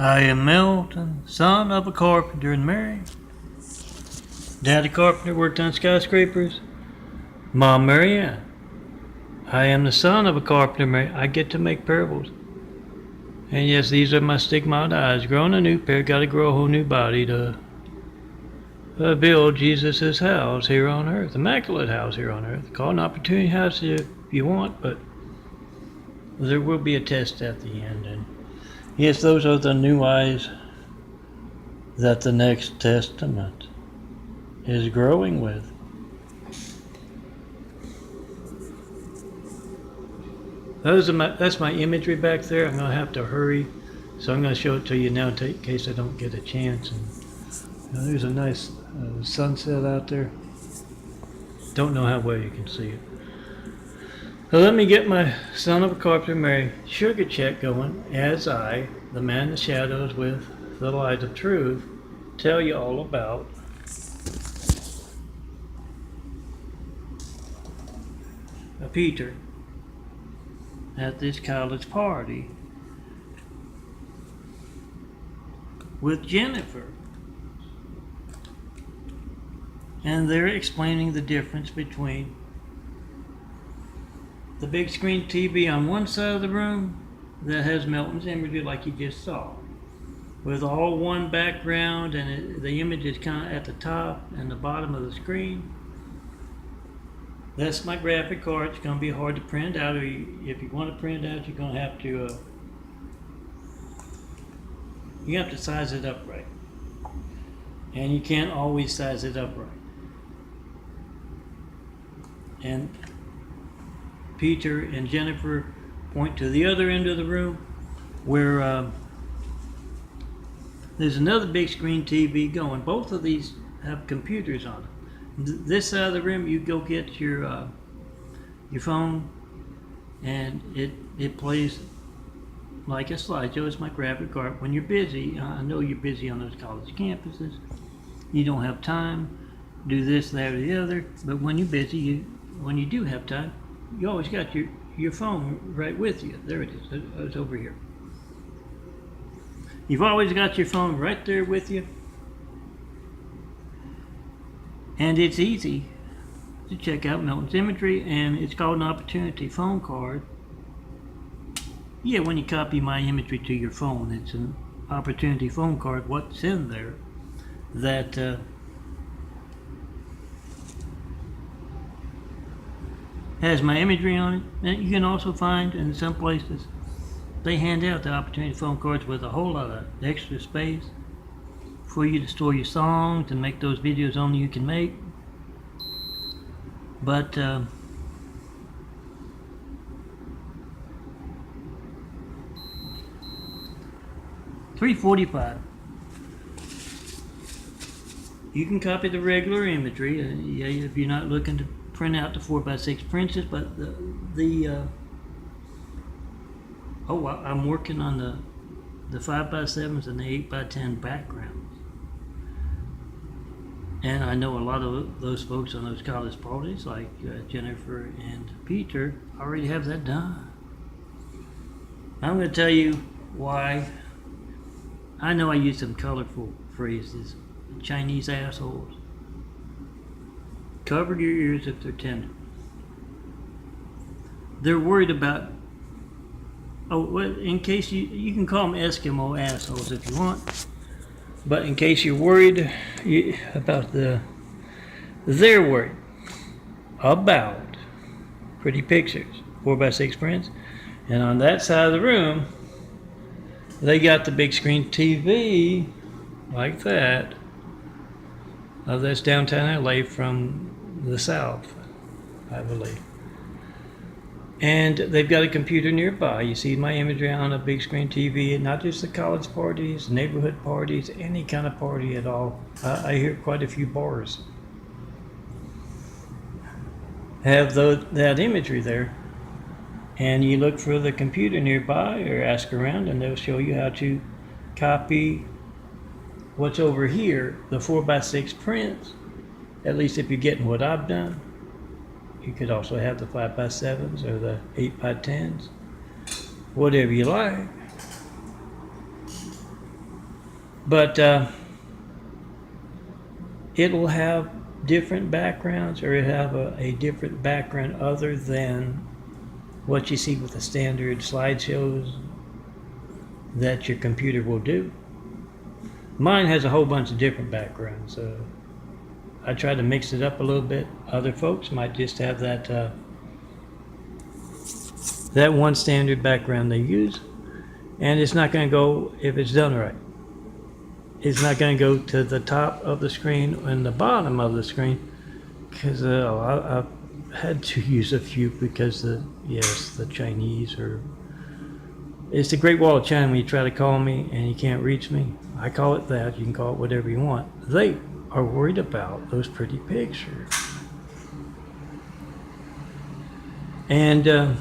I am Milton, son of a carpenter and Mary. Daddy carpenter worked on skyscrapers. Mom Mary Ann. I am the son of a carpenter and Mary. I get to make parables. And yes, these are my stigmatized eyes. Growing a new pair, gotta grow a whole new body to build Jesus' house here on earth. Immaculate house here on earth. Call an opportunity house if you want, but there will be a test at the end. And yes, those are the new eyes that the next testament is growing with. That's my imagery back there. I'm going to have to hurry, so I'm going to show it to you now in case I don't get a chance. And there's a nice sunset out there. Don't know how well you can see it. So let me get my son of a carpenter Mary sugar check going as I, the man in the shadows with the light of truth, tell you all about Peter at this college party with Jennifer. And they're explaining the difference between the big screen TV on one side of the room that has Milton's imagery like you just saw, with all one background, and the image is kind of at the top and the bottom of the screen. That's my graphic card. It's going to be hard to print out, or if you want to print out, you're going to have to you have to size it up right, and you can't always size it up right. And Peter and Jennifer point to the other end of the room where there's another big screen TV going. Both of these have computers on them. This side of the room, you go get your phone, and it plays like a slideshow. It's my graphic card. When you're busy, I know you're busy on those college campuses. You don't have time to do this, that, or the other. But when you're busy, when you do have time, you always got your phone right with you. There it is. It's over here. You've always got your phone right there with you. And it's easy to check out Milton's imagery, and it's called an opportunity phone card. Yeah, when you copy my imagery to your phone, it's an opportunity phone card. What's in there that has my imagery on it. And you can also find in some places they hand out the opportunity phone cards with a whole lot of extra space for you to store your songs and make those videos only you can make. But $3.45. You can copy the regular imagery. Yeah, if you're not looking to print out the 4x6 prints, but I'm working on the 5x7s and the 8x10 backgrounds. And I know a lot of those folks on those college parties, like Jennifer and Peter, already have that done. I'm going to tell you why. I know I use some colorful phrases. Chinese assholes. Cover your ears if they're tender. They're worried about, in case you can call them Eskimo assholes if you want. But in case you're worried about they're worried about pretty pictures, 4x6 prints. And on that side of the room, they got the big screen TV like that. That's downtown LA from the south, I believe. And they've got a computer nearby. You see my imagery on a big screen TV, not just the college parties, neighborhood parties, any kind of party at all. I hear quite a few bars have that imagery there. And you look for the computer nearby or ask around, and they'll show you how to copy what's over here, the 4x6 prints, at least if you're getting what I've done. You could also have the 5x7s or the 8x10s, whatever you like. But it'll have different backgrounds, or it'll have a different background other than what you see with the standard slideshows that your computer will do. Mine has a whole bunch of different backgrounds. I try to mix it up a little bit. Other folks might just have that one standard background they use, and it's not going to go, if it's done right, it's not going to go to the top of the screen and the bottom of the screen, because I've had to use a few because the Chinese it's the Great Wall of China. When you try to call me and you can't reach me, I call it that. You can call it whatever you want. They are worried about those pretty pictures. And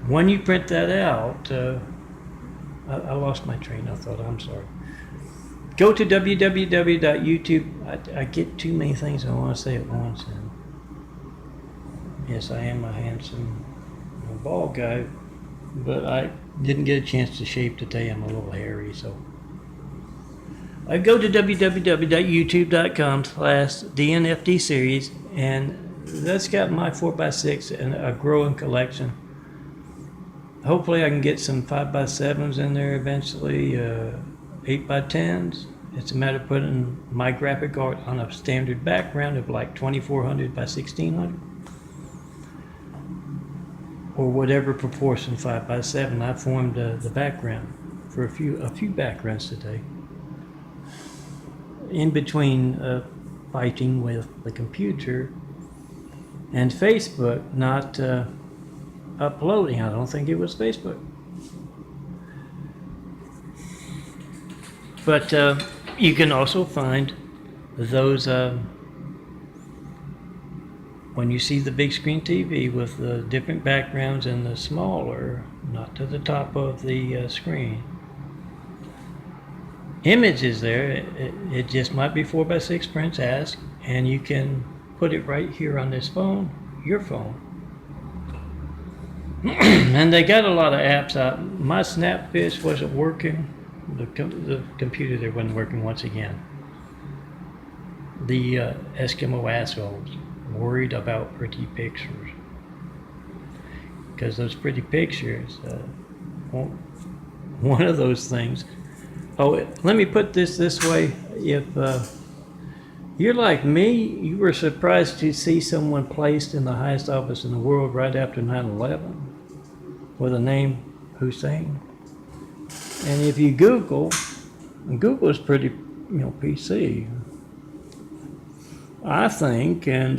when you print that out, I lost my train of thought. I'm sorry. Go to www.youtube. I get too many things I want to say at once. And yes, I am a handsome bald guy, but I didn't get a chance to shave today. I'm a little hairy, so I go to www.youtube.com/DNFD series, and that's got my 4x6 and a growing collection. Hopefully I can get some 5x7s in there eventually, 8x10s. It's a matter of putting my graphic art on a standard background of like 2400 by 1600. Or whatever proportion 5x7. I formed the background for a few backgrounds today. In between fighting with the computer and Facebook not uploading. I don't think it was Facebook. But you can also find those when you see the big screen TV with the different backgrounds and the smaller, not to the top of the screen, images there. It just might be 4x6 prints, ask, and you can put it right here on this phone, your phone. And they got a lot of apps out. My Snapfish wasn't working. The computer there wasn't working once again. The Eskimo assholes worried about pretty pictures, because those pretty pictures, one of those things. Oh, let me put this way. If you're like me, you were surprised to see someone placed in the highest office in the world right after 9/11 with the name Hussein. And if you Google is pretty, PC, I think, and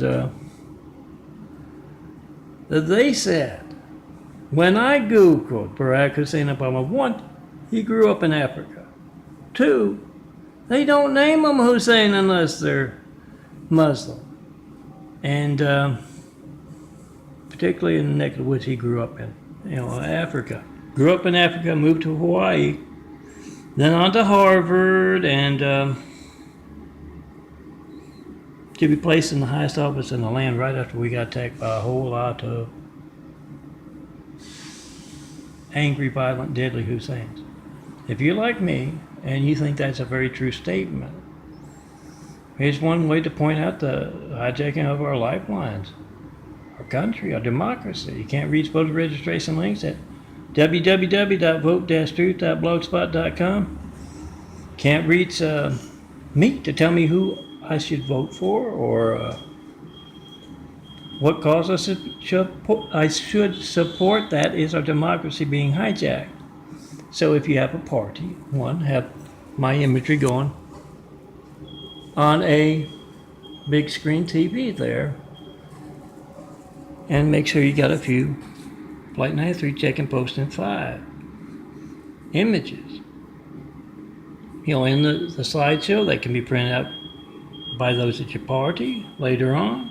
they said, when I Googled Barack Hussein Obama, 1, he grew up in Africa. 2, they don't name him Hussein unless they're Muslim. And particularly in the neck of the woods he grew up in, Africa. Grew up in Africa, moved to Hawaii, then on to Harvard, and to be placed in the highest office in the land right after we got attacked by a whole lot of angry, violent, deadly Husseins. If you're like me and you think that's a very true statement, here's one way to point out the hijacking of our lifelines, our country, our democracy. You can't reach voter registration links at www.vote-truth.blogspot.com. Can't reach me to tell me who I should vote for, or what cause I should support. That is our democracy being hijacked. So if you have a party, have my imagery going on a big screen TV there, and make sure you got a few Flight 93 check and post in 5 images. In the slideshow, they can be printed out by those at your party later on.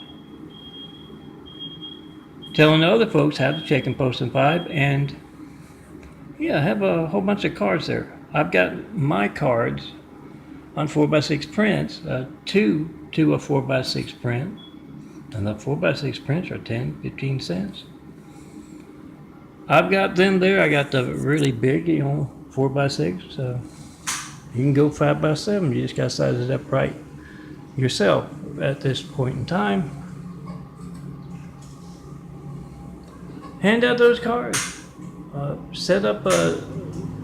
Telling other folks how to check and post in 5, and I have a whole bunch of cards there. I've got my cards on 4x6 prints, 2 to a 4x6 print, And the 4x6 prints are 10, 15 cents. I've got them there. I got the really big, 4x6. You can go 5x7. You just got to size it up right yourself at this point in time. Hand out those cards. Set up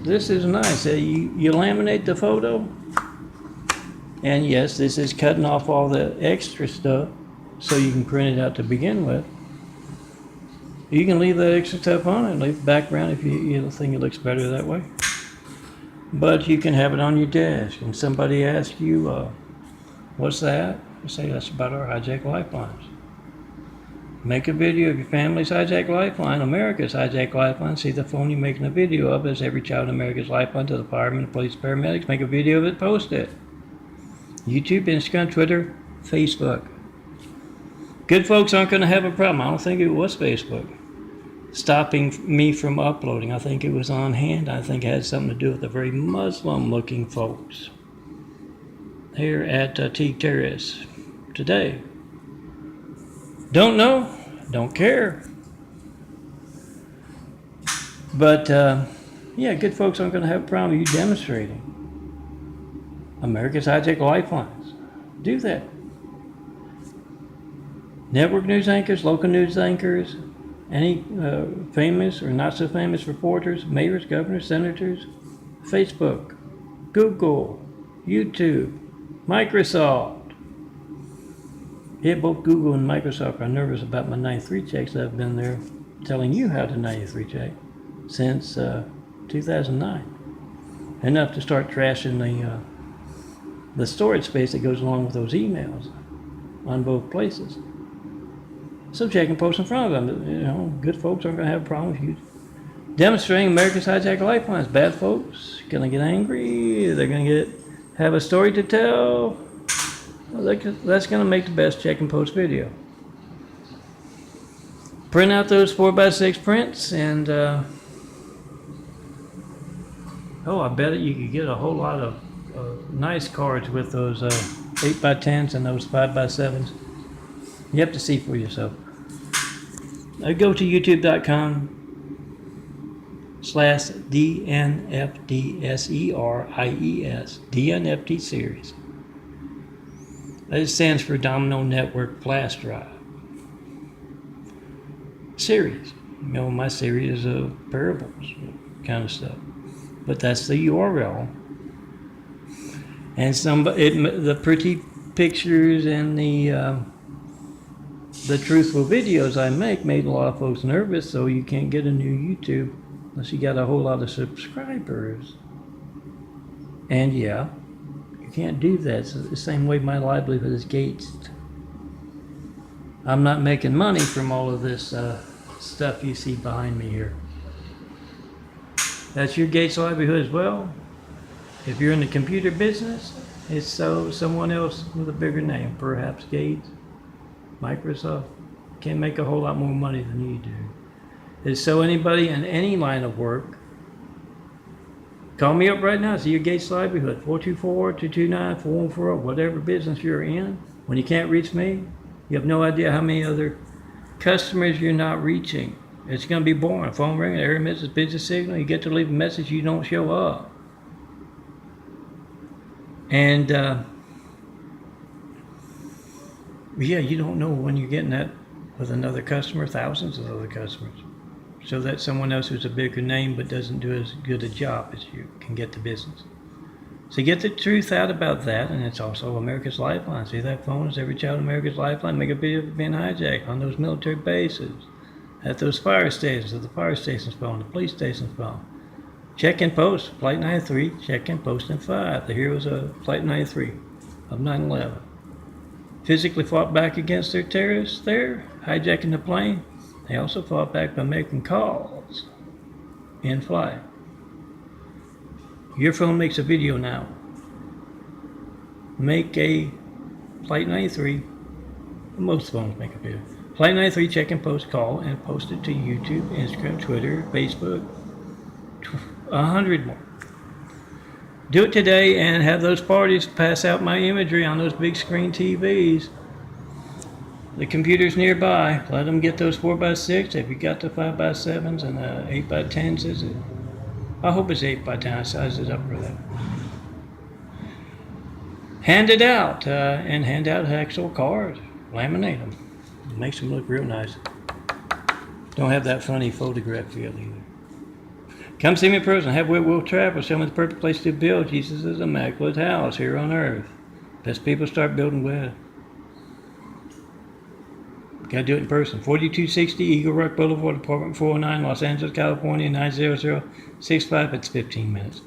this is nice. You laminate the photo. And yes, this is cutting off all the extra stuff so you can print it out to begin with. You can leave that extra stuff on it, leave the background if you think it looks better that way. But you can have it on your desk, and somebody asks you, what's that? You say, that's about our hijacked lifelines. Make a video of your family's hijacked lifeline, America's hijacked lifeline. See the phone you're making a video of as every child in America's lifeline to the firemen, the police, paramedics. Make a video of it, post it. YouTube, Instagram, Twitter, Facebook. Good folks aren't going to have a problem. I don't think it was Facebook stopping me from uploading. I think it was on hand. I think it had something to do with the very Muslim-looking folks here at Teague Terrace today. Don't know, don't care. But yeah, good folks aren't going to have a problem with you demonstrating America's hijacked lifelines. Do that. Network news anchors, local news anchors, any famous or not so famous reporters, mayors, governors, senators, Facebook, Google, YouTube, Microsoft. Yeah, both Google and Microsoft are nervous about my 93 checks that I've been there telling you how to 93 check since 2009. Enough to start trashing the storage space that goes along with those emails on both places. So check and post in front of them. Good folks aren't going to have a problem with you demonstrating America's hijacked lifelines. Bad folks going to get angry. They're going to have a story to tell. Well, that's going to make the best check and post video. Print out those 4x6 prints, and I bet you could get a whole lot of nice cards with those 8x10s and those 5x7s. You have to see for yourself. Go to youtube.com/DNFDSERIES, DNFD series. That stands for Domino Network Flash Drive. Series. My series of parables kind of stuff. But that's the URL. And the pretty pictures and the truthful videos I make made a lot of folks nervous, so you can't get a new YouTube unless you got a whole lot of subscribers. And yeah, you can't do that. It's the same way my livelihood is gauged. I'm not making money from all of this stuff you see behind me here. That's your Gates livelihood as well. If you're in the computer business, it's someone else with a bigger name, perhaps Gates, Microsoft, can make a whole lot more money than you do. It's so anybody in any line of work, call me up right now. See your Gates livelihood, 424-229-4140, whatever business you're in. When you can't reach me, you have no idea how many other customers you're not reaching. It's going to be boring. Phone ring, error message, busy signal. You get to leave a message, you don't show up. And yeah, you don't know when you're getting that with another customer, thousands of other customers. So that someone else who's a bigger name but doesn't do as good a job as you can get the business. So get the truth out about that, and it's also America's Lifeline. See that phone is every child in America's Lifeline. Make a video of it being hijacked on those military bases, at those fire stations, at the fire station's phone, the police station's phone. Check and post, Flight 93, check and post in 5. The heroes of Flight 93 of 9/11. Physically fought back against their terrorists there, hijacking the plane. They also fought back by making calls in flight. Your phone makes a video now. Make a Flight 93, most phones make a video. Flight 93, check and post, call, and post it to YouTube, Instagram, Twitter, Facebook, 100 more. Do it today and have those parties pass out my imagery on those big screen TVs. the computers nearby. Let them get those 4x6. Have you got the 5x7s and the 8x10s? Is it? I hope it's 8x10. I sized it up for that. Hand it out and hand out actual cards. Laminate them. It makes them look real nice. Don't have that funny photograph feel either. Come see me in person. Have Whitwell Travel. Show me the perfect place to build Jesus' immaculate house here on earth. Best people start building with. Gotta do it in person. 4260 Eagle Rock Boulevard, Apartment 409, Los Angeles, California, 90065. It's 15 minutes.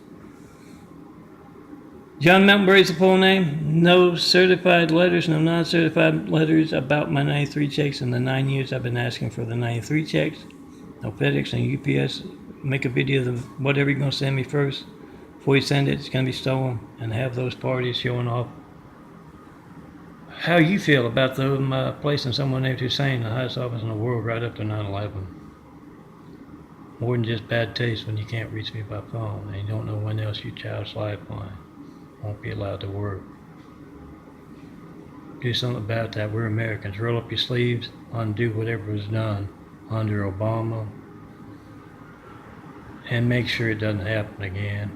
John Meltonbury is the full name. No certified letters, no non-certified letters about my 93 checks in the 9 years I've been asking for the 93 checks. No FedEx, no UPS. Make a video of whatever you're going to send me first. Before you send it, it's going to be stolen. And have those parties showing off how you feel about them placing someone named Hussein in the highest office in the world right up to 9/11. More than just bad taste when you can't reach me by phone and you don't know when else your child's lifeline won't be allowed to work. Do something about that. We're Americans. Roll up your sleeves, undo whatever was done under Obama, and make sure it doesn't happen again.